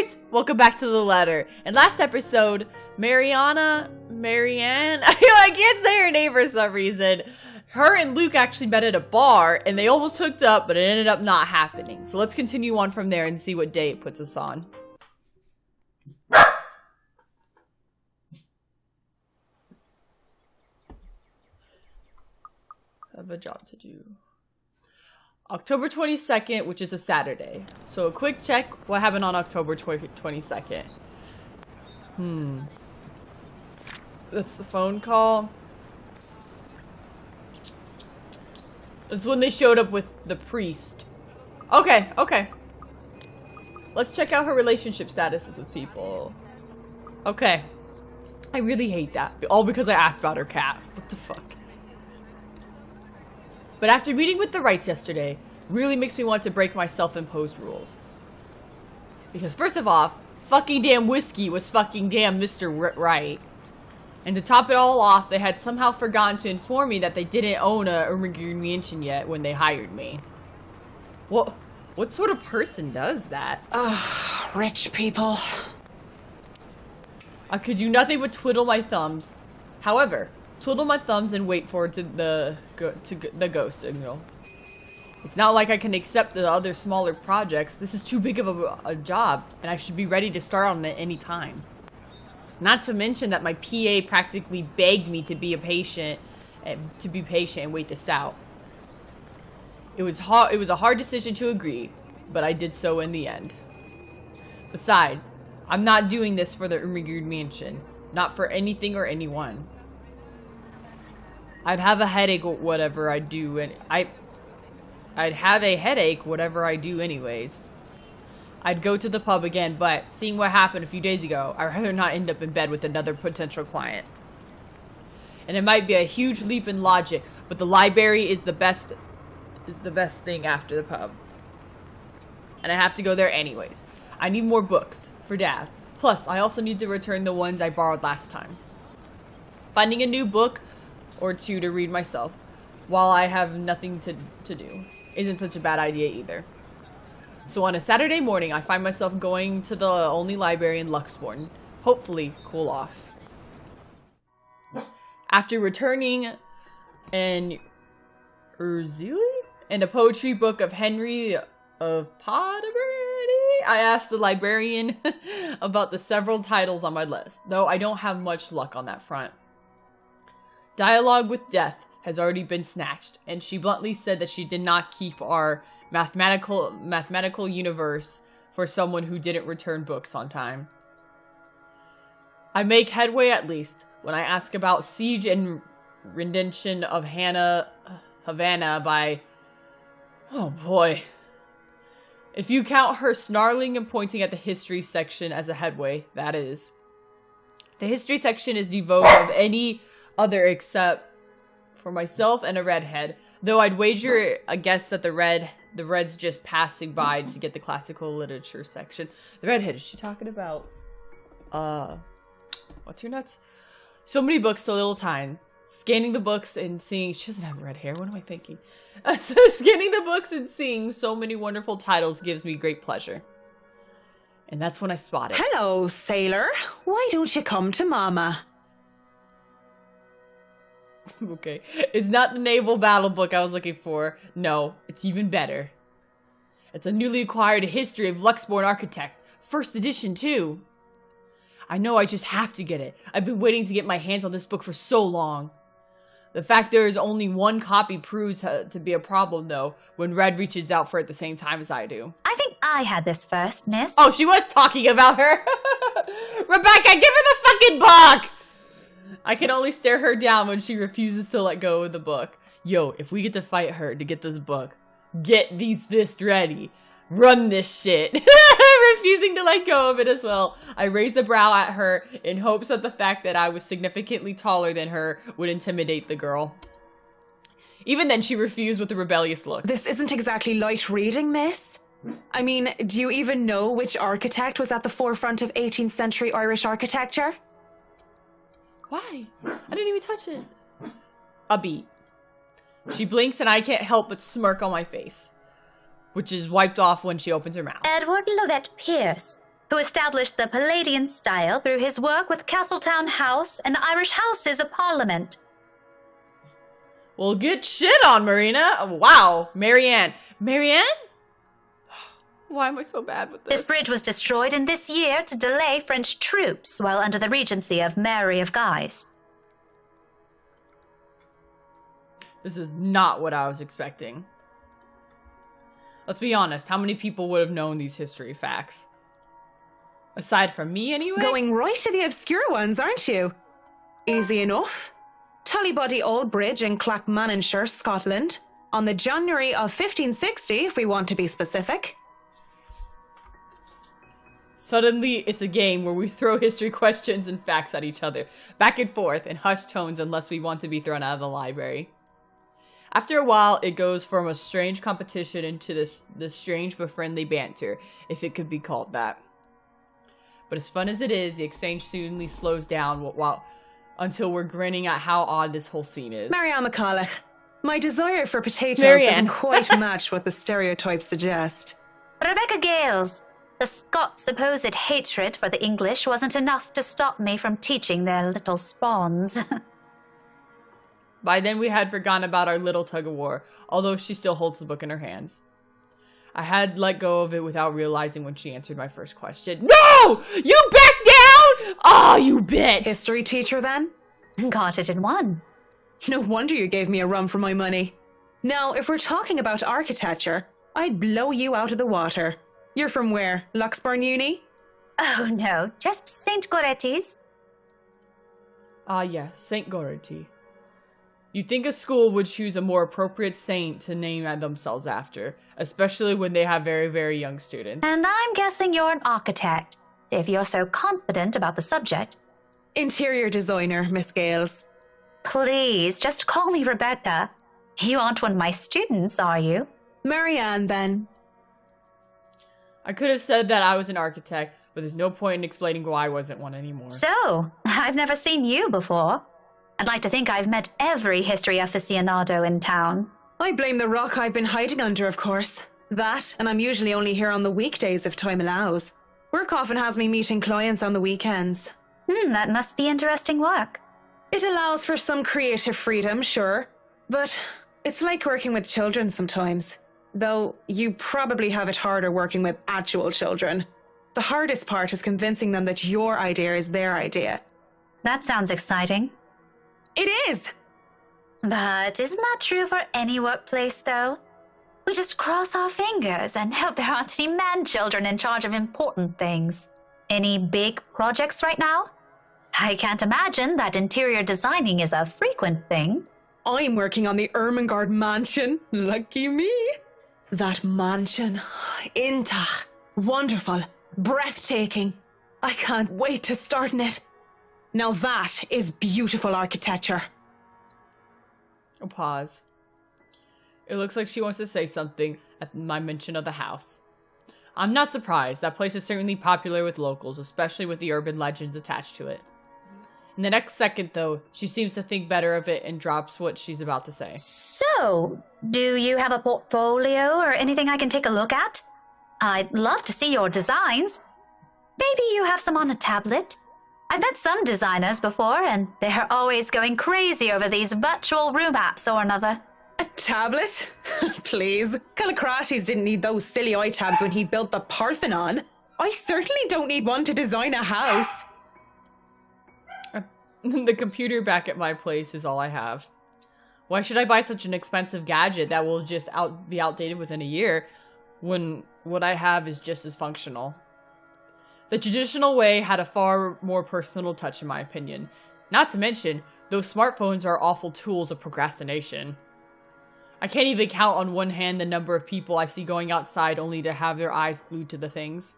nerds! Welcome back to the letter. In last episode, Marianne, I can't say her name for some reason. Her and Luke actually met at a bar, and they almost hooked up, but it ended up not happening. So let's continue on from there and see what day it puts us on. I have a job to do. October 22nd, which is a Saturday. So a quick check, what happened on October 22nd? That's the phone call. That's when they showed up with the priest. Okay, okay. Let's check out her relationship statuses with people. Okay. I really hate that. All because I asked about her cat. What the fuck? But after meeting with the Wrights yesterday, really makes me want to break my self-imposed rules. Because first of all, fucking damn whiskey was fucking damn Mr. Wright. And to top it all off, they had somehow forgotten to inform me that they didn't own a Green Mansion yet when they hired me. What sort of person does that? Ugh, rich people. I could do nothing but twiddle my thumbs. However, twiddle my thumbs and wait for the go signal. It's not like I can accept the other smaller projects. This is too big of a job, and I should be ready to start on it any time. Not to mention that my PA practically begged me to be patient and wait this out. It was a hard decision to agree, but I did so in the end. Besides, I'm not doing this for the Green Mansion, not for anything or anyone. I'd have a headache whatever I do, and I'd have a headache whatever I do anyways. I'd go to the pub again, but seeing what happened a few days ago, I'd rather not end up in bed with another potential client. And it might be a huge leap in logic, but the library is the best thing after the pub. And I have to go there anyways. I need more books for Dad. Plus, I also need to return the ones I borrowed last time. Finding a new book or two to read myself while I have nothing to do isn't such a bad idea either. So on a Saturday morning, I find myself going to the only library in Luxmore, hopefully cool off. After returning an Urzili and a poetry book of Henry of Potterbury, I asked the librarian about the several titles on my list, though I don't have much luck on that front. Dialogue with Death has already been snatched, and she bluntly said that she did not keep our mathematical universe for someone who didn't return books on time. I make headway at least when I ask about Siege and Rendition of Havana by... oh boy. If you count her snarling and pointing at the history section as a headway, that is. The history section is devoid of any other except for myself and a redhead, though I'd wager a guess that the red's just passing by to get the classical literature section. The redhead, is she talking about what's your nuts? So many books, so little time. Scanning the books and seeing... she doesn't have red hair, what am I thinking? So scanning the books and seeing so many wonderful titles gives me great pleasure. And that's when I spot it. Hello, sailor. Why don't you come to Mama? Okay. It's not the naval battle book I was looking for. No, it's even better. It's a newly acquired history of Luxmore architect. First edition, too. I know I just have to get it. I've been waiting to get my hands on this book for so long. The fact there is only one copy proves to be a problem, though, when Red reaches out for it at the same time as I do. I think I had this first, miss. Oh, she was talking about her. Rebecca, give her the fucking book! I can only stare her down when she refuses to let go of the book. Yo, if we get to fight her to get this book, get these fists ready. Run this shit. Refusing to let go of it as well. I raised a brow at her in hopes that the fact that I was significantly taller than her would intimidate the girl. Even then, she refused with a rebellious look. This isn't exactly light reading, miss. I mean, do you even know which architect was at the forefront of 18th century Irish architecture? Why? I didn't even touch it. A beat. She blinks and I can't help but smirk on my face, which is wiped off when she opens her mouth. Edward Lovett Pierce, who established the Palladian style through his work with Castletown House and the Irish Houses of Parliament. Well, good shit on, Marina. Wow. Marianne. Marianne? Why am I so bad with this? This bridge was destroyed in this year to delay French troops while under the regency of Mary of Guise. This is not what I was expecting. Let's be honest, how many people would have known these history facts? Aside from me, anyway? Going right to the obscure ones, aren't you? Easy enough. Tullybody Old Bridge in Clackmannanshire, Scotland, on the January of 1560, if we want to be specific. Suddenly, it's a game where we throw history questions and facts at each other, back and forth in hushed tones unless we want to be thrown out of the library. After a while, it goes from a strange competition into this strange but friendly banter, if it could be called that. But as fun as it is, the exchange suddenly slows down until we're grinning at how odd this whole scene is. Marianne McCulloch, my desire for potatoes Marianne. doesn't quite match what the stereotypes suggest. Rebecca Gales, the Scots' supposed hatred for the English wasn't enough to stop me from teaching their little spawns. By then, we had forgotten about our little tug-of-war, although she still holds the book in her hands. I had let go of it without realizing when she answered my first question. No! You back down? Oh, you bitch! History teacher, then? Got it in one. No wonder you gave me a run for my money. Now, if we're talking about architecture, I'd blow you out of the water. You're from where? Luxburn Uni? Oh no, just St. Goretti's. Ah, yes, St. Gority. You'd think a school would choose a more appropriate saint to name themselves after, especially when they have very, very young students. And I'm guessing you're an architect, if you're so confident about the subject. Interior designer, Miss Gales. Please, just call me Rebecca. You aren't one of my students, are you? Marianne, then. I could have said that I was an architect, but there's no point in explaining why I wasn't one anymore. So, I've never seen you before. I'd like to think I've met every history aficionado in town. I blame the rock I've been hiding under, of course. That, and I'm usually only here on the weekdays if time allows. Work often has me meeting clients on the weekends. That must be interesting work. It allows for some creative freedom, sure. But it's like working with children sometimes. Though you probably have it harder working with actual children. The hardest part is convincing them that your idea is their idea. That sounds exciting. It is! But isn't that true for any workplace, though? We just cross our fingers and hope there aren't any man-children in charge of important things. Any big projects right now? I can't imagine that interior designing is a frequent thing. I'm working on the Ermengarde mansion. Lucky me. That mansion. Intach. Wonderful. Breathtaking. I can't wait to start in it. Now that is beautiful architecture. A pause. It looks like she wants to say something at my mention of the house. I'm not surprised. That place is certainly popular with locals, especially with the urban legends attached to it. In the next second, though, she seems to think better of it and drops what she's about to say. So, do you have a portfolio or anything I can take a look at? I'd love to see your designs. Maybe you have some on a tablet? I've met some designers before, and they're always going crazy over these virtual room apps or another. A tablet? Please. Callicrates didn't need those silly iTabs when he built the Parthenon. I certainly don't need one to design a house. The computer back at my place is all I have. Why should I buy such an expensive gadget that will just be outdated within a year when what I have is just as functional? The traditional way had a far more personal touch in my opinion. Not to mention, those smartphones are awful tools of procrastination. I can't even count on one hand the number of people I see going outside only to have their eyes glued to the things.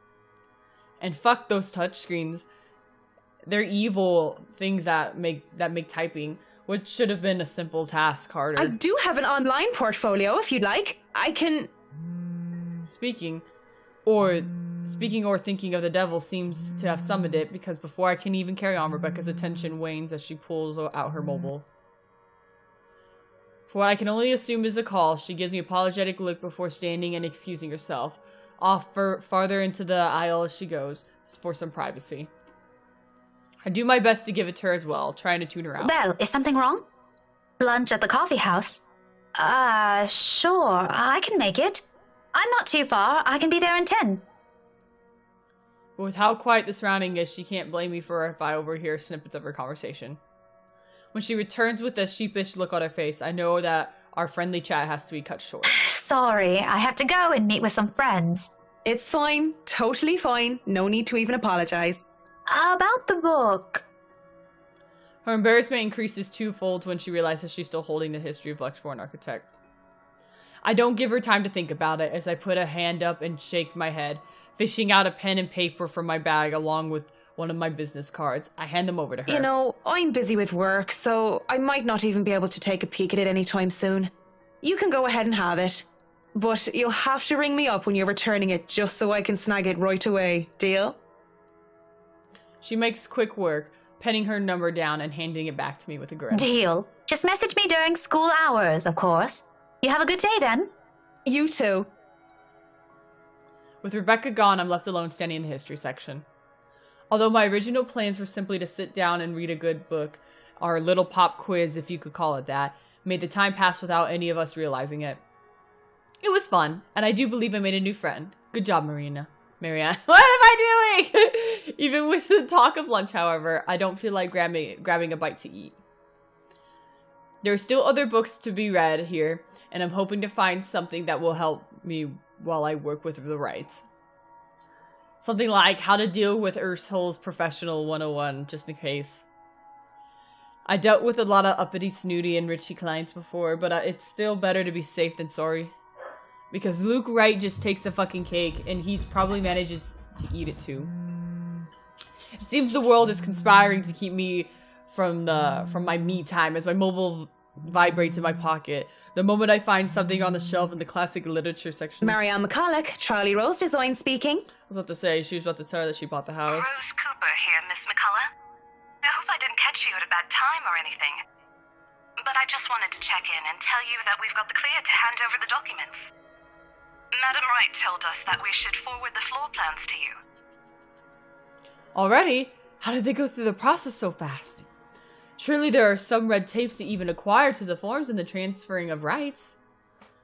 And fuck those touchscreens. They're evil things that make typing, which should have been a simple task, harder. I do have an online portfolio if you'd like. I can... Speaking or thinking of the devil seems to have summoned it, because before I can even carry on, Rebecca's attention wanes as she pulls out her mobile. For what I can only assume is a call, she gives me an apologetic look before standing and excusing herself. off farther into the aisle as she goes, for some privacy. I do my best to give it to her as well, trying to tune her out. Well, is something wrong? Lunch at the coffee house? Sure, I can make it. I'm not too far. I can be there in 10. But with how quiet the surrounding is, she can't blame me for if I overhear snippets of her conversation. When she returns with a sheepish look on her face, I know that our friendly chat has to be cut short. Sorry, I have to go and meet with some friends. It's fine. Totally fine. No need to even apologize. About the book. Her embarrassment increases twofold when she realizes she's still holding the history of Luxborn Architect. I don't give her time to think about it as I put a hand up and shake my head, fishing out a pen and paper from my bag along with one of my business cards. I hand them over to her. You know, I'm busy with work, so I might not even be able to take a peek at it anytime soon. You can go ahead and have it. But you'll have to ring me up when you're returning it just so I can snag it right away. Deal? She makes quick work, penning her number down and handing it back to me with a grin. Deal. Just message me during school hours, of course. You have a good day then. You too. With Rebecca gone, I'm left alone standing in the history section. Although my original plans were simply to sit down and read a good book, our little pop quiz, if you could call it that, made the time pass without any of us realizing it. It was fun, and I do believe I made a new friend. Good job, Marianne. What am I doing? Even with the talk of lunch, however, I don't feel like grabbing a bite to eat. There are still other books to be read here, and I'm hoping to find something that will help me while I work with the rights. Something like How to Deal with Ursul's Professional 101, just in case. I dealt with a lot of uppity, snooty, and richy clients before, but it's still better to be safe than sorry. Because Luke Wright just takes the fucking cake, and he probably manages to eat it too. It seems the world is conspiring to keep me from my me time as my mobile vibrates in my pocket. The moment I find something on the shelf in the classic literature section. Marianne McCulloch, Charlie Rose Design speaking. I was about to say, she was about to tell her that she bought the house. Rose Cooper here, Miss McCullough. I hope I didn't catch you at a bad time or anything. But I just wanted to check in and tell you that we've got the clear to hand over the documents. Madam Wright told us that we should forward the floor plans to you. Already? How did they go through the process so fast? Surely there are some red tapes to even acquire to the forms and the transferring of rights.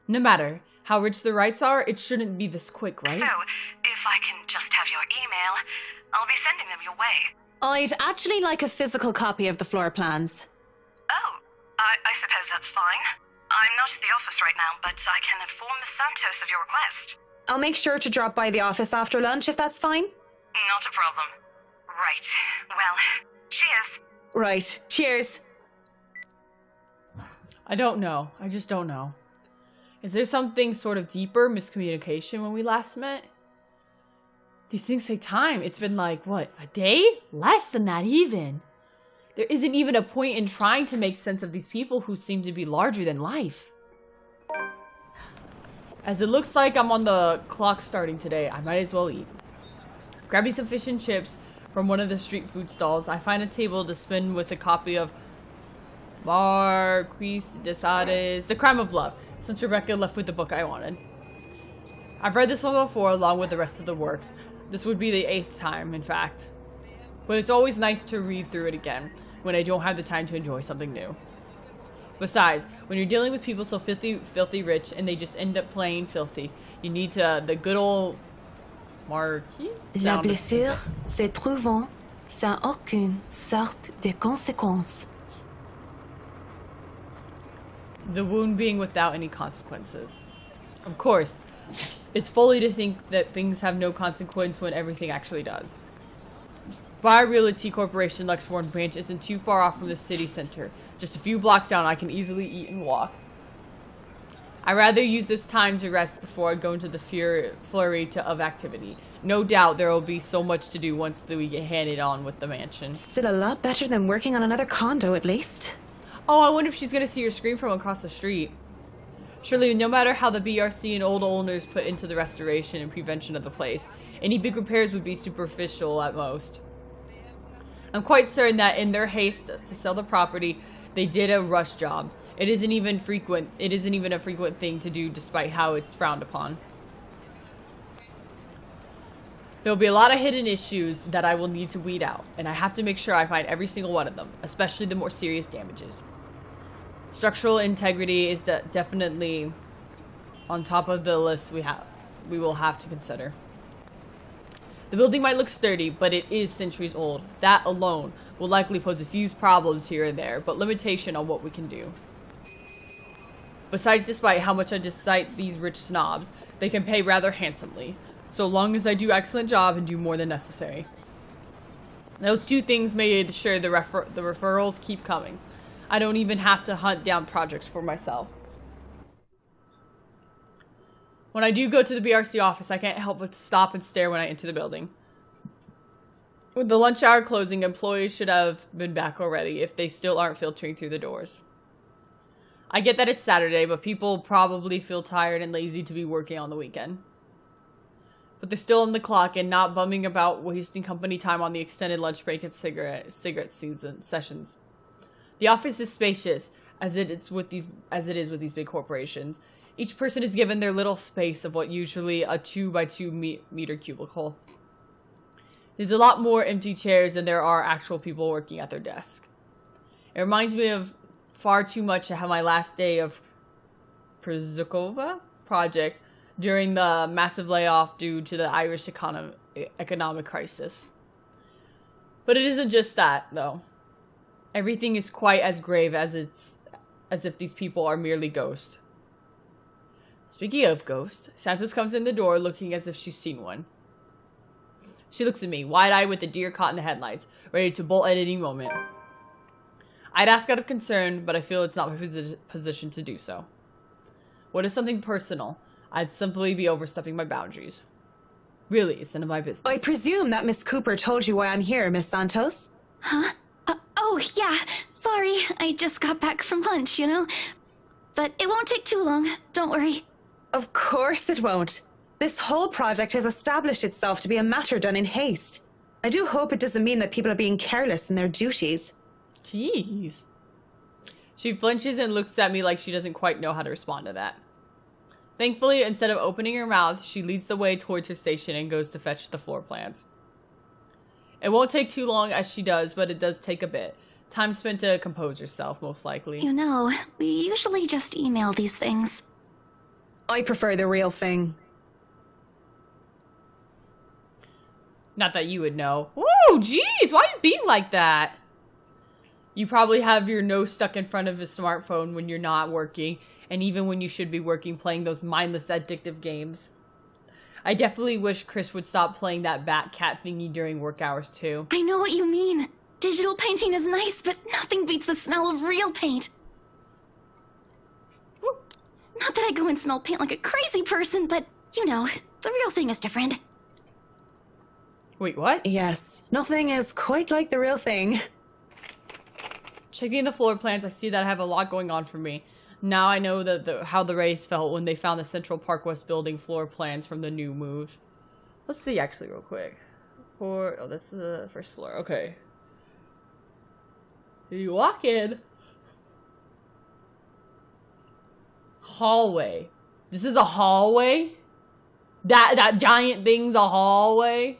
No matter how rich the rights are, it shouldn't be this quick, right? So, if I can just have your email, I'll be sending them your way. I'd actually like a physical copy of the floor plans. Oh, I suppose that's fine. I'm not at the office right now, but I can inform Miss Santos of your request. I'll make sure to drop by the office after lunch if that's fine. Not a problem. Right. Well, cheers. Right. Cheers. I don't know. I just don't know. Is there something sort of deeper miscommunication when we last met? These things take time. It's been like, what, a day? Less than that even. There isn't even a point in trying to make sense of these people who seem to be larger than life. As it looks like I'm on the clock starting today, I might as well eat. Grabbing some fish and chips from one of the street food stalls, I find a table to spin with a copy of Marquise de Sades, The Crime of Love, since Rebecca left with the book I wanted. I've read this one before along with the rest of the works. This would be the 8th time, in fact. But it's always nice to read through it again when I don't have the time to enjoy something new. Besides, when you're dealing with people so filthy rich and they just end up playing filthy, you need the good old Marquise? La blessure se trouvant sans aucune sorte de conséquence. The wound being without any consequences. Of course, it's folly to think that things have no consequence when everything actually does. Bar Realty Corporation Luxborn branch isn't too far off from the city center. Just a few blocks down, I can easily eat and walk. I'd rather use this time to rest before I go into the flurry of activity. No doubt there will be so much to do once we get handed on with the mansion. Still a lot better than working on another condo, at least. Oh, I wonder if she's gonna see her scream from across the street. Surely, no matter how the BRC and old owners put into the restoration and prevention of the place, any big repairs would be superficial at most. I'm quite certain that in their haste to sell the property, they did a rush job. It isn't even a frequent thing to do despite how it's frowned upon. There will be a lot of hidden issues that I will need to weed out, and I have to make sure I find every single one of them, especially the more serious damages. Structural integrity is definitely on top of the list we will have to consider. The building might look sturdy, but it is centuries old. That alone will likely pose a few problems here and there, but limitation on what we can do. Besides, despite how much I dislike these rich snobs, they can pay rather handsomely, so long as I do excellent job and do more than necessary. Those two things made sure the referrals keep coming. I don't even have to hunt down projects for myself. When I do go to the BRC office, I can't help but stop and stare when I enter the building. With the lunch hour closing, employees should have been back already if they still aren't filtering through the doors. I get that it's Saturday, but people probably feel tired and lazy to be working on the weekend. But they're still on the clock and not bumming about wasting company time on the extended lunch break and cigarette sessions. The office is spacious, as it is with these big corporations. Each person is given their little space of what usually a 2x2 meter cubicle. There's a lot more empty chairs than there are actual people working at their desk. It reminds me of far too much of my last day of Przukova project during the massive layoff due to the Irish economic crisis. But it isn't just that, though. Everything is quite as grave as if these people are merely ghosts. Speaking of ghosts, Santos comes in the door looking as if she's seen one. She looks at me, wide-eyed with a deer caught in the headlights, ready to bolt at any moment. I'd ask out of concern, but I feel it's not my position to do so. What is something personal? I'd simply be overstepping my boundaries. Really, it's none of my business. I presume that Miss Cooper told you why I'm here, Miss Santos? Huh? Oh, yeah. Sorry, I just got back from lunch, you know? But it won't take too long, don't worry. Of course it won't. This whole project has established itself to be a matter done in haste. I do hope it doesn't mean that people are being careless in their duties. Jeez. She flinches and looks at me like she doesn't quite know how to respond to that. Thankfully, instead of opening her mouth, she leads the way towards her station and goes to fetch the floor plans. It won't take too long as she does, but it does take a bit. Time spent to compose herself, most likely. You know, we usually just email these things. I prefer the real thing. Not that you would know. Whoa, jeez, why are you being like that? You probably have your nose stuck in front of a smartphone when you're not working, and even when you should be working, playing those mindless, addictive games. I definitely wish Chris would stop playing that bat cat thingy during work hours, too. I know what you mean. Digital painting is nice, but nothing beats the smell of real paint. Not that I go and smell paint like a crazy person, but, you know, the real thing is different. Wait, what? Yes, nothing is quite like the real thing. Checking the floor plans, I see that I have a lot going on for me. Now I know how the Rays felt when they found the Central Park West building floor plans from the new move. Let's see, actually, real quick. Oh, that's the first floor. Okay. You walk in. Hallway. This is a hallway? That giant thing's a hallway?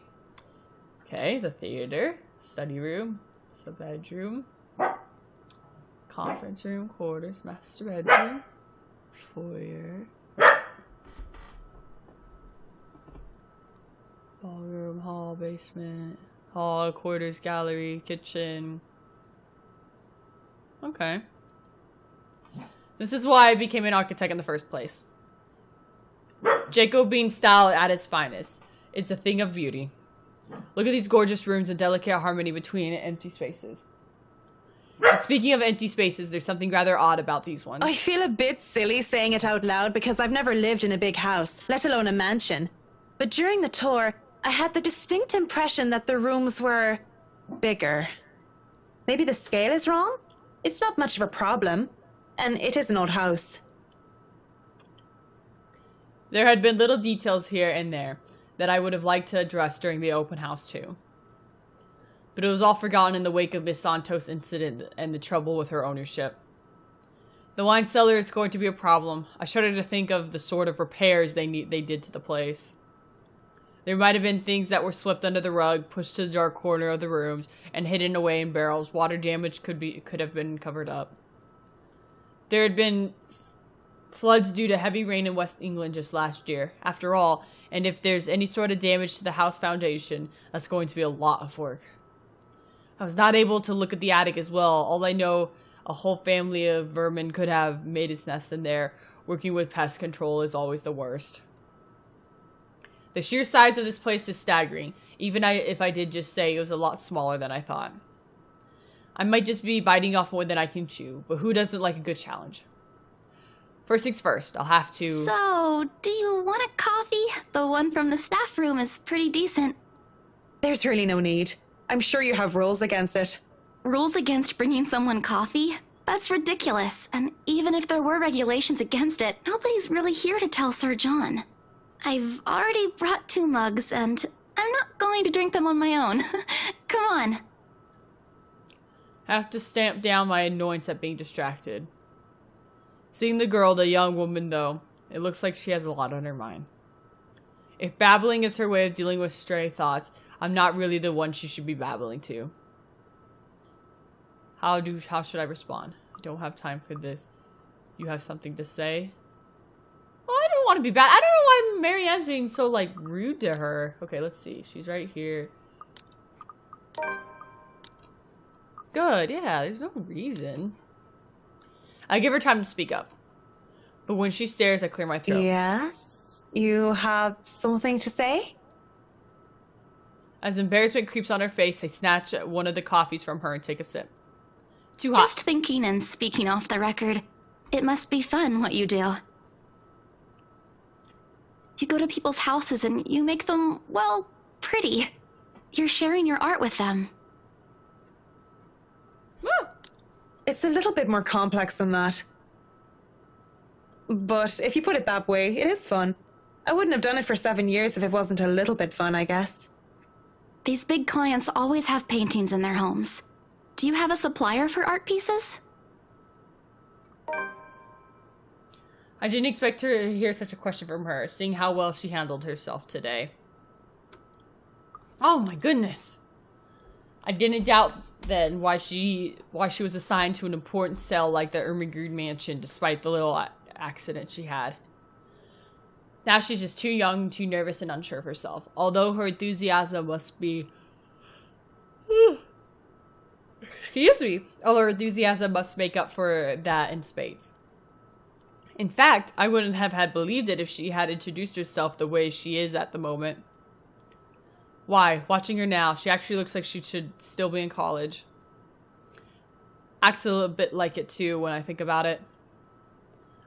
Okay, the theater. Study room. It's the bedroom. Conference room, quarters, master bedroom, foyer, ballroom, hall, basement, hall, quarters, gallery, kitchen. Okay. This is why I became an architect in the first place. Jacobean style at its finest. It's a thing of beauty. Look at these gorgeous rooms and delicate harmony between empty spaces. And speaking of empty spaces, there's something rather odd about these ones. I feel a bit silly saying it out loud because I've never lived in a big house, let alone a mansion. But during the tour, I had the distinct impression that the rooms were bigger. Maybe the scale is wrong? It's not much of a problem. And it is an old house. There had been little details here and there that I would have liked to address during the open house too. But it was all forgotten in the wake of Miss Santos' incident and the trouble with her ownership. The wine cellar is going to be a problem. I started to think of the sort of repairs they did to the place. There might have been things that were swept under the rug, pushed to the dark corner of the rooms, and hidden away in barrels. Water damage could have been covered up. There had been floods due to heavy rain in West England just last year. After all, and if there's any sort of damage to the house foundation, that's going to be a lot of work. I was not able to look at the attic as well. All I know, a whole family of vermin could have made its nest in there. Working with pest control is always the worst. The sheer size of this place is staggering, even if I did just say it was a lot smaller than I thought. I might just be biting off more than I can chew, but who doesn't like a good challenge? First things first, I'll have to... So, do you want a coffee? The one from the staff room is pretty decent. There's really no need. I'm sure you have rules against it. Rules against bringing someone coffee? That's ridiculous. And even if there were regulations against it, nobody's really here to tell Sir John. I've already brought 2 mugs, and I'm not going to drink them on my own. Come on. I have to stamp down my annoyance at being distracted. Seeing the girl, the young woman though, it looks like she has a lot on her mind. If babbling is her way of dealing with stray thoughts, I'm not really the one she should be babbling to. How should I respond? I don't have time for this. You have something to say? Oh, I don't want to be bad. I don't know why Marianne's being so, like, rude to her. Okay, let's see. She's right here. Good, yeah, there's no reason. I give her time to speak up. But when she stares, I clear my throat. Yes? You have something to say? As embarrassment creeps on her face, I snatch one of the coffees from her and take a sip. Too hot. Just thinking and speaking off the record, it must be fun what you do. You go to people's houses and you make them, well, pretty. You're sharing your art with them. It's a little bit more complex than that. But if you put it that way, it is fun. I wouldn't have done it for 7 years if it wasn't a little bit fun, I guess. These big clients always have paintings in their homes. Do you have a supplier for art pieces? I didn't expect to hear such a question from her, seeing how well she handled herself today. Oh my goodness. I didn't doubt then why she was assigned to an important cell like the Ermengarde mansion, despite the little accident she had. Now she's just too young, too nervous, and unsure of herself. Although her enthusiasm must be... Excuse me. Although her enthusiasm must make up for that in spades. In fact, I wouldn't have had believed it if she had introduced herself the way she is at the moment. Why? Watching her now, she actually looks like she should still be in college. Acts a little bit like it too when I think about it.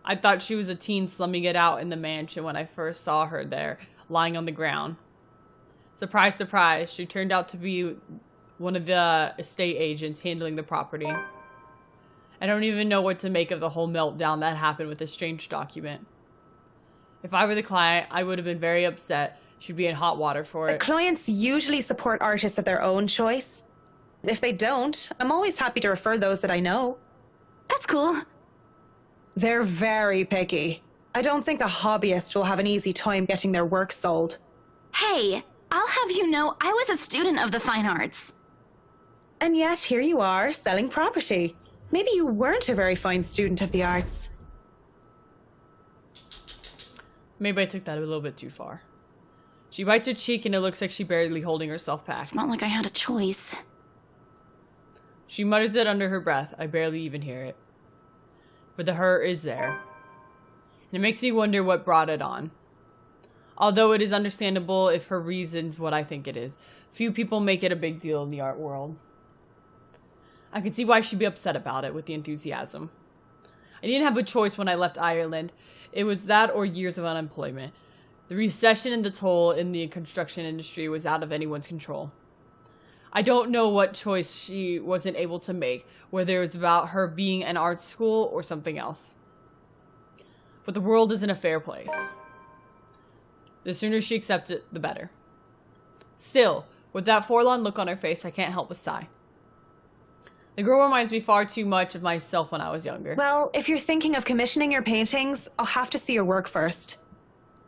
I thought she was a teen slumming it out in the mansion when I first saw her there, lying on the ground. Surprise, surprise, she turned out to be one of the estate agents handling the property. I don't even know what to make of the whole meltdown that happened with the strange document. If I were the client, I would have been very upset. She'd be in hot water for it. Clients usually support artists of their own choice. If they don't, I'm always happy to refer those that I know. That's cool. They're very picky. I don't think a hobbyist will have an easy time getting their work sold. Hey, I'll have you know I was a student of the fine arts. And yet, here you are, selling property. Maybe you weren't a very fine student of the arts. Maybe I took that a little bit too far. She bites her cheek and it looks like she's barely holding herself back. It's not like I had a choice. She mutters it under her breath. I barely even hear it. But the hurt is there. And it makes me wonder what brought it on. Although it is understandable if her reason's what I think it is. Few people make it a big deal in the art world. I can see why she'd be upset about it with the enthusiasm. I didn't have a choice when I left Ireland. It was that or years of unemployment. The recession and the toll in the construction industry was out of anyone's control. I don't know what choice she wasn't able to make, whether it was about her being an art school or something else. But the world isn't a fair place. The sooner she accepts it, the better. Still, with that forlorn look on her face, I can't help but sigh. The girl reminds me far too much of myself when I was younger. Well, if you're thinking of commissioning your paintings, I'll have to see your work first.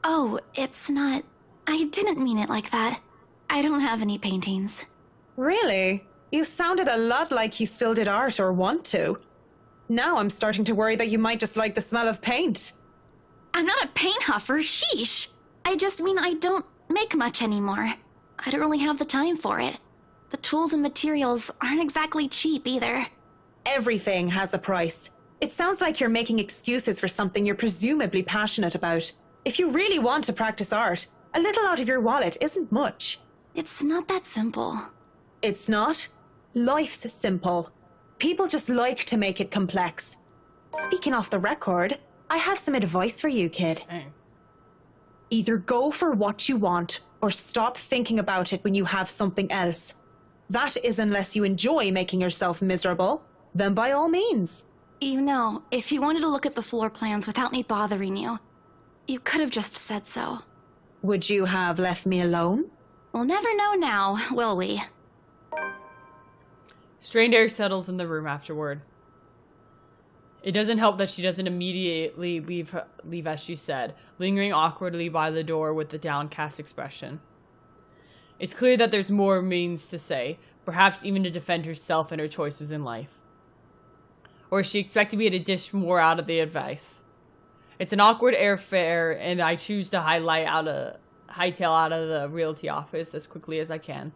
Oh, it's not... I didn't mean it like that. I don't have any paintings. Really? You sounded a lot like you still did art or want to. Now I'm starting to worry that you might just like the smell of paint. I'm not a paint huffer, sheesh. I just mean I don't make much anymore. I don't really have the time for it. The tools and materials aren't exactly cheap either. Everything has a price. It sounds like you're making excuses for something you're presumably passionate about. If you really want to practice art, a little out of your wallet isn't much. It's not that simple. It's not? Life's simple. People just like to make it complex. Speaking off the record, I have some advice for you, kid. Dang. Either go for what you want, or stop thinking about it when you have something else. That is unless you enjoy making yourself miserable, then by all means. You know, if you wanted to look at the floor plans without me bothering you, you could have just said so. Would you have left me alone? We'll never know now, will we? Strained air settles in the room afterward. It doesn't help that she doesn't immediately leave as she said, lingering awkwardly by the door with a downcast expression. It's clear that there's more means to say, perhaps even to defend herself and her choices in life. Or is she expecting me to dish more out of the advice? It's an awkward airfare, and I choose to hightail out of the realty office as quickly as I can.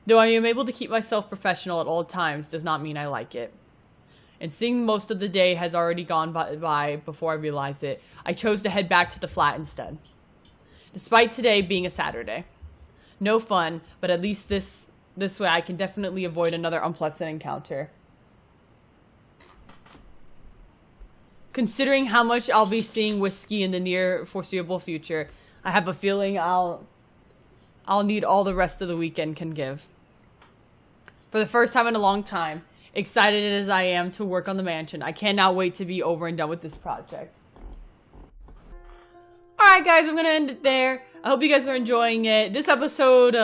Though I am able to keep myself professional at all times does not mean I like it. And seeing most of the day has already gone by before I realize it, I chose to head back to the flat instead. Despite today being a Saturday. No fun, but at least this way I can definitely avoid another unpleasant encounter. Considering how much I'll be seeing whiskey in the near foreseeable future, I have a feeling I'll need all the rest of the weekend can give. For the first time in a long time, excited as I am to work on the mansion, I cannot wait to be over and done with this project. Alright guys, I'm gonna end it there. I hope you guys are enjoying it. This episode,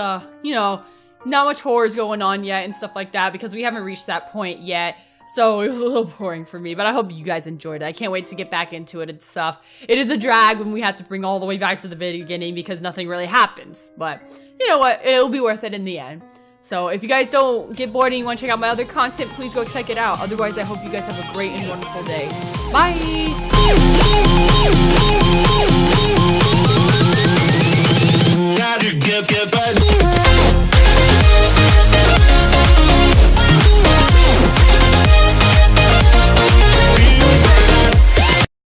you know, not much horror is going on yet and stuff like that because we haven't reached that point yet. So it was a little boring for me, but I hope you guys enjoyed it. I can't wait to get back into it and stuff. It is a drag when we have to bring all the way back to the beginning because nothing really happens. But you know what? It'll be worth it in the end. So if you guys don't get bored and you want to check out my other content, please go check it out. Otherwise, I hope you guys have a great and wonderful day. Bye!